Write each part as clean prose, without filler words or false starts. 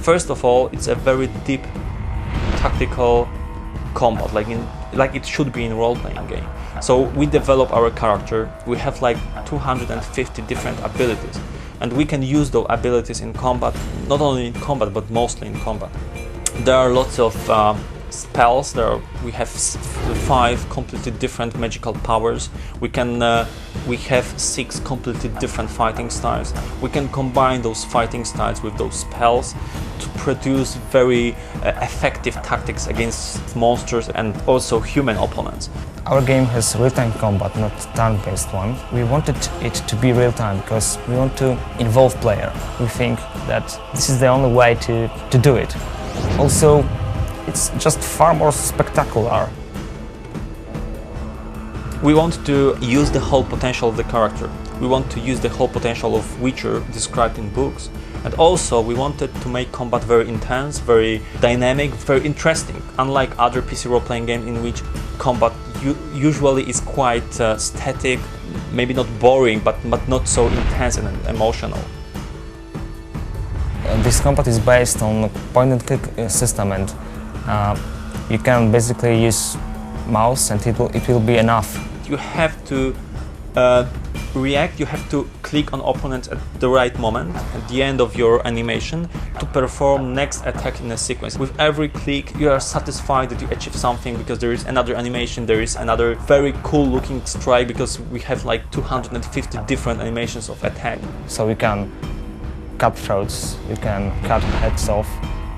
First of all, it's a very deep tactical combat, like it should be in role-playing game. So we develop our character. We have like 250 different abilities, and we can use those abilities in combat, not only in combat but mostly in combat. There are lots of spells. We have 5 completely different magical powers. We have 6 completely different fighting styles. We can combine those fighting styles with those spells to produce very effective tactics against monsters and also human opponents. Our game has real-time combat, not turn-based one. We wanted it to be real-time because we want to involve player. We think that this is the only way to do it. Also, it's just far more spectacular. We want to use the whole potential of the character. We want to use the whole potential of Witcher described in books. And also we wanted to make combat very intense, very dynamic, very interesting. Unlike other PC role-playing games in which combat usually is quite static, maybe not boring, but not so intense and emotional. This combat is based on point-and-click system, and you can basically use mouse and it will be enough. You have to react, you have to click on opponents at the right moment, at the end of your animation, to perform next attack in a sequence. With every click you are satisfied that you achieve something because there is another animation, there is another very cool looking strike, because we have like 250 different animations of attack. So you can cut throats, you can cut heads off,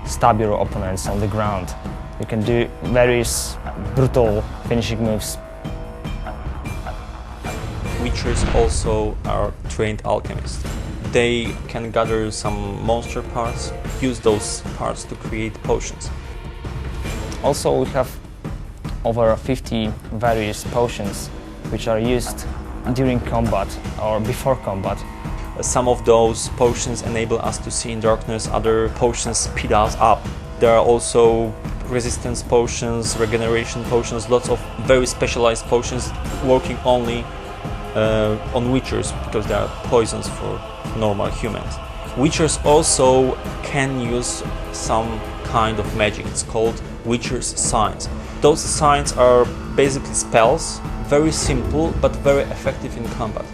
stab your opponents on the ground. You can do various brutal finishing moves. Witchers also are trained alchemists. They can gather some monster parts, use those parts to create potions. Also, we have over 50 various potions which are used during combat or before combat. Some of those potions enable us to see in darkness, other potions speed us up. There are also resistance potions, regeneration potions, lots of very specialized potions working only on Witchers, because they are poisons for normal humans. Witchers also can use some kind of magic. It's called Witcher's signs. Those signs are basically spells, very simple but very effective in combat.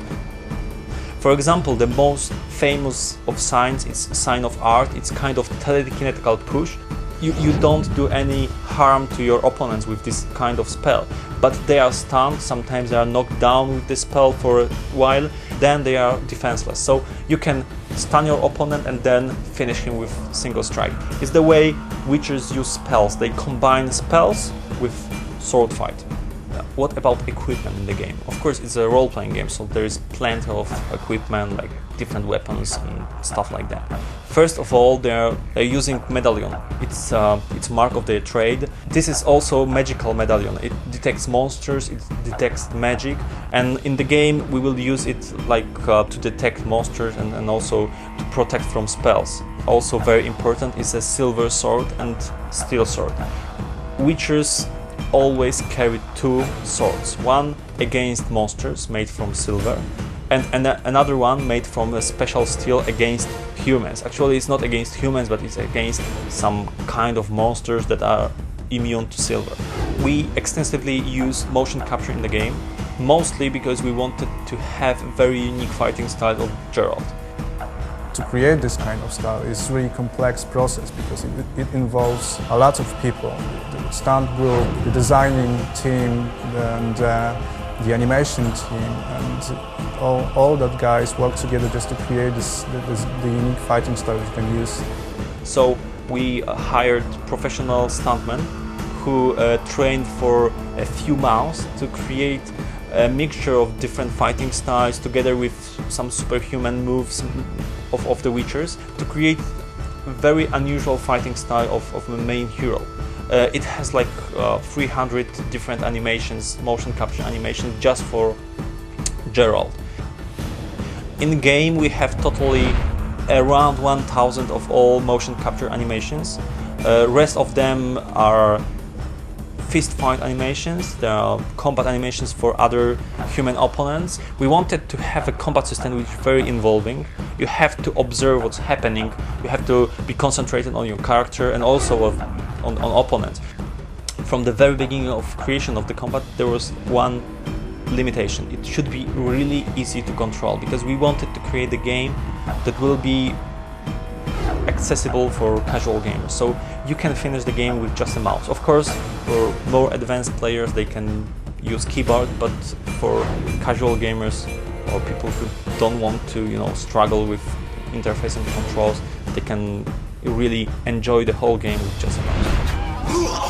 For example, the most famous of signs is Sign of Art. It's kind of telekinetical push. You don't do any harm to your opponents with this kind of spell, but they are stunned, sometimes they are knocked down with this spell for a while, then they are defenseless. So you can stun your opponent and then finish him with single strike. It's the way Witchers use spells. They combine spells with sword fight. What about equipment in the game? Of course, it's a role-playing game, so there is plenty of equipment, like different weapons and stuff like that. First of all, they're using medallion. It's mark of their trade. This is also magical medallion. It detects monsters, it detects magic, and in the game we will use it like to detect monsters and also to protect from spells. Also very important is a silver sword and steel sword. Witchers always carry 2 swords, one against monsters made from silver and another one made from a special steel against humans. Actually, it's not against humans, but it's against some kind of monsters that are immune to silver. We extensively use motion capture in the game, mostly because we wanted to have a very unique fighting style of Geralt. To create this kind of style is a really complex process because it involves a lot of people. The stunt group, the designing team, and the animation team, and all that guys work together just to create the unique fighting style you can use. So we hired professional stuntmen who trained for a few months to create a mixture of different fighting styles together with some superhuman moves of the Witchers to create a very unusual fighting style of the main hero. It has like 300 different animations, motion capture animations just for Geralt. In game we have totally around 1000 of all motion capture animations. Rest of them are fist fight animations, there are combat animations for other human opponents. We wanted to have a combat system which is very involving. You have to observe what's happening, you have to be concentrated on your character and also on opponents. From the very beginning of creation of the combat, there was one limitation. It should be really easy to control, because we wanted to create a game that will be accessible for casual gamers. So you can finish the game with just a mouse. Of course, for more advanced players, they can use keyboard, but for casual gamers or people who don't want to, struggle with interface and controls, they can really enjoy the whole game with just a mouse.